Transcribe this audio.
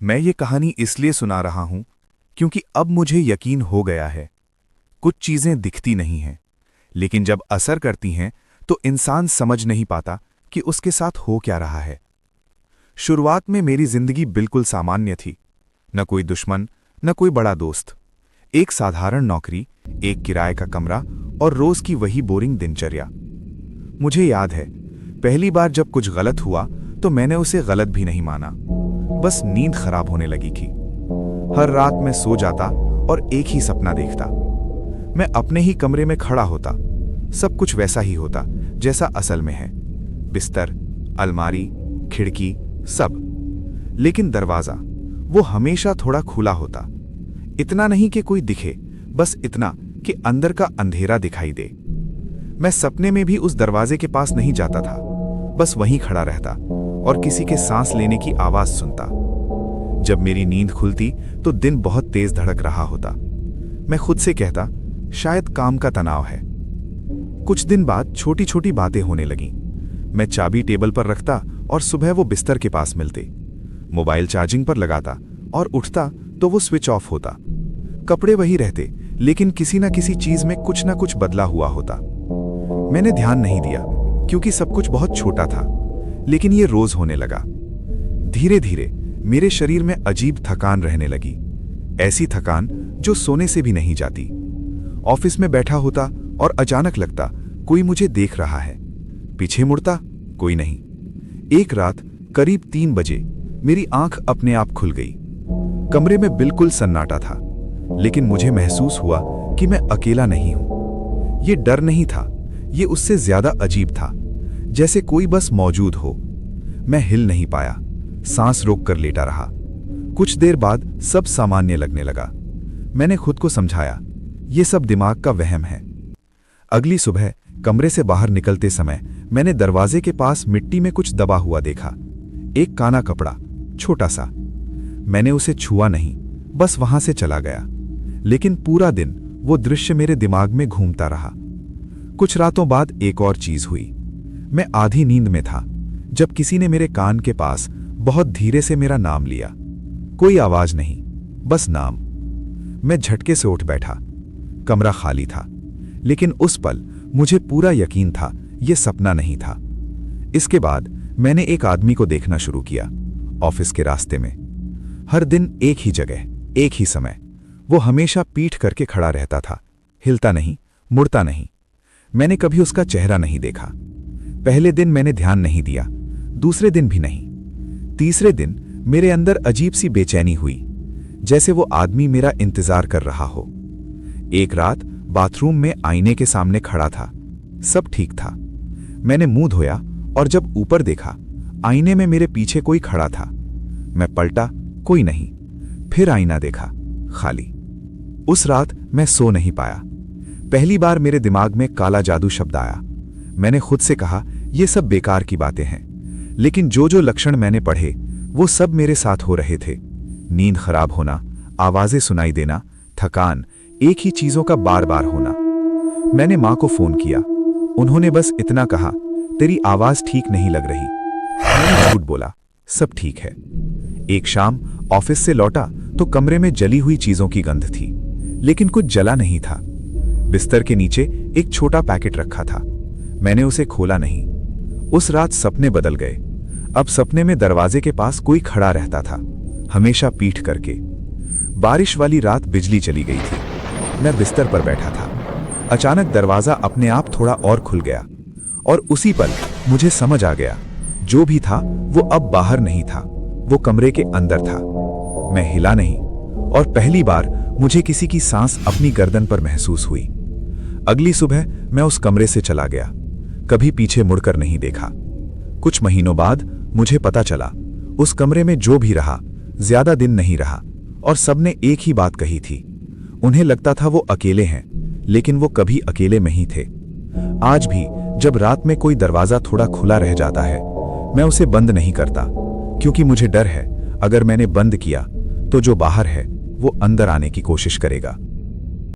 मैं ये कहानी इसलिए सुना रहा हूं क्योंकि अब मुझे यकीन हो गया है, कुछ चीजें दिखती नहीं हैं, लेकिन जब असर करती हैं तो इंसान समझ नहीं पाता कि उसके साथ हो क्या रहा है। शुरुआत में मेरी जिंदगी बिल्कुल सामान्य थी, न कोई दुश्मन, न कोई बड़ा दोस्त। एक साधारण नौकरी, एक किराए का कमरा और रोज की वही बोरिंग दिनचर्या। मुझे याद है, पहली बार जब कुछ गलत हुआ तो मैंने उसे गलत भी नहीं माना, बस नींद खराब होने लगी थी। हर रात मैं सो जाता और एक ही सपना देखता। मैं अपने ही कमरे में खड़ा होता, सब कुछ वैसा ही होता जैसा असल में है, बिस्तर, अलमारी, खिड़की, सब। लेकिन दरवाजा, वो हमेशा थोड़ा खुला होता। इतना नहीं कि कोई दिखे, बस इतना कि अंदर का अंधेरा दिखाई दे। मैं सपने में भी उस दरवाजे के पास नहीं जाता था, बस वहीं खड़ा रहता और किसी के सांस लेने की आवाज सुनता। जब मेरी नींद खुलती तो दिन बहुत तेज धड़क रहा होता। मैं खुद से कहता, शायद काम का तनाव है। कुछ दिन बाद छोटी छोटी बातें होने लगीं। मैं चाबी टेबल पर रखता और सुबह वो बिस्तर के पास मिलते। मोबाइल चार्जिंग पर लगाता और उठता तो वो स्विच ऑफ होता। कपड़े वही रहते, लेकिन किसी ना किसी चीज में कुछ ना कुछ बदला हुआ होता। मैंने ध्यान नहीं दिया क्योंकि सब कुछ बहुत छोटा था, लेकिन ये रोज होने लगा। धीरे धीरे मेरे शरीर में अजीब थकान रहने लगी, ऐसी थकान जो सोने से भी नहीं जाती। ऑफिस में बैठा होता और अचानक लगता कोई मुझे देख रहा है। पीछे मुड़ता, कोई नहीं। एक रात करीब 3 बजे मेरी आंख अपने आप खुल गई। कमरे में बिल्कुल सन्नाटा था, लेकिन मुझे महसूस हुआ कि मैं अकेला नहीं हूं। ये डर नहीं था, ये उससे ज्यादा अजीब था, जैसे कोई बस मौजूद हो। मैं हिल नहीं पाया, सांस रोक कर लेटा रहा। कुछ देर बाद सब सामान्य लगने लगा। मैंने खुद को समझाया, ये सब दिमाग का वहम है। अगली सुबह कमरे से बाहर निकलते समय मैंने दरवाजे के पास मिट्टी में कुछ दबा हुआ देखा। एक काना कपड़ा, छोटा सा। मैंने उसे छुआ नहीं, बस वहां से चला गया। लेकिन पूरा दिन वो दृश्य मेरे दिमाग में घूमता रहा। कुछ रातों बाद एक और चीज हुई। मैं आधी नींद में था जब किसी ने मेरे कान के पास बहुत धीरे से मेरा नाम लिया। कोई आवाज नहीं, बस नाम। मैं झटके से उठ बैठा। कमरा खाली था, लेकिन उस पल मुझे पूरा यकीन था यह सपना नहीं था। इसके बाद मैंने एक आदमी को देखना शुरू किया, ऑफिस के रास्ते में। हर दिन एक ही जगह, एक ही समय। वो हमेशा पीठ करके खड़ा रहता था, हिलता नहीं, मुड़ता नहीं। मैंने कभी उसका चेहरा नहीं देखा। पहले दिन मैंने ध्यान नहीं दिया, दूसरे दिन भी नहीं। तीसरे दिन मेरे अंदर अजीब सी बेचैनी हुई, जैसे वो आदमी मेरा इंतजार कर रहा हो। एक रात बाथरूम में आईने के सामने खड़ा था, सब ठीक था। मैंने मुंह धोया और जब ऊपर देखा, आईने में मेरे पीछे कोई खड़ा था। मैं पलटा, कोई नहीं। फिर आईना देखा, खाली। उस रात मैं सो नहीं पाया। पहली बार मेरे दिमाग में काला जादू शब्द आया। मैंने खुद से कहा, ये सब बेकार की बातें हैं, लेकिन जो जो लक्षण मैंने पढ़े वो सब मेरे साथ हो रहे थे। नींद खराब होना, आवाजें सुनाई देना, थकान, एक ही चीजों का बार बार होना। मैंने मां को फोन किया। उन्होंने बस इतना कहा, तेरी आवाज ठीक नहीं लग रही। मैंने झूठ बोला, सब ठीक है। एक शाम ऑफिस से लौटा तो कमरे में जली हुई चीजों की गंध थी, लेकिन कुछ जला नहीं था। बिस्तर के नीचे एक छोटा पैकेट रखा था। मैंने उसे खोला नहीं। उस रात सपने बदल गए। अब सपने में दरवाजे के पास कोई खड़ा रहता था, हमेशा पीठ करके। बारिश वाली रात बिजली चली गई थी। मैं बिस्तर पर बैठा था। अचानक दरवाजा अपने आप थोड़ा और खुल गया और उसी पल मुझे समझ आ गया, जो भी था वो अब बाहर नहीं था, वो कमरे के अंदर था। मैं हिला नहीं और पहली बार मुझे किसी की सांस अपनी गर्दन पर महसूस हुई। अगली सुबह मैं उस कमरे से चला गया, कभी पीछे मुड़कर नहीं देखा। कुछ महीनों बाद मुझे पता चला, उस कमरे में जो भी रहा ज्यादा दिन नहीं रहा और सबने एक ही बात कही थी। उन्हें लगता था वो अकेले हैं, लेकिन वो कभी अकेले नहीं थे। आज भी जब रात में कोई दरवाजा थोड़ा खुला रह जाता है, मैं उसे बंद नहीं करता, क्योंकि मुझे डर है अगर मैंने बंद किया तो जो बाहर है वो अंदर आने की कोशिश करेगा।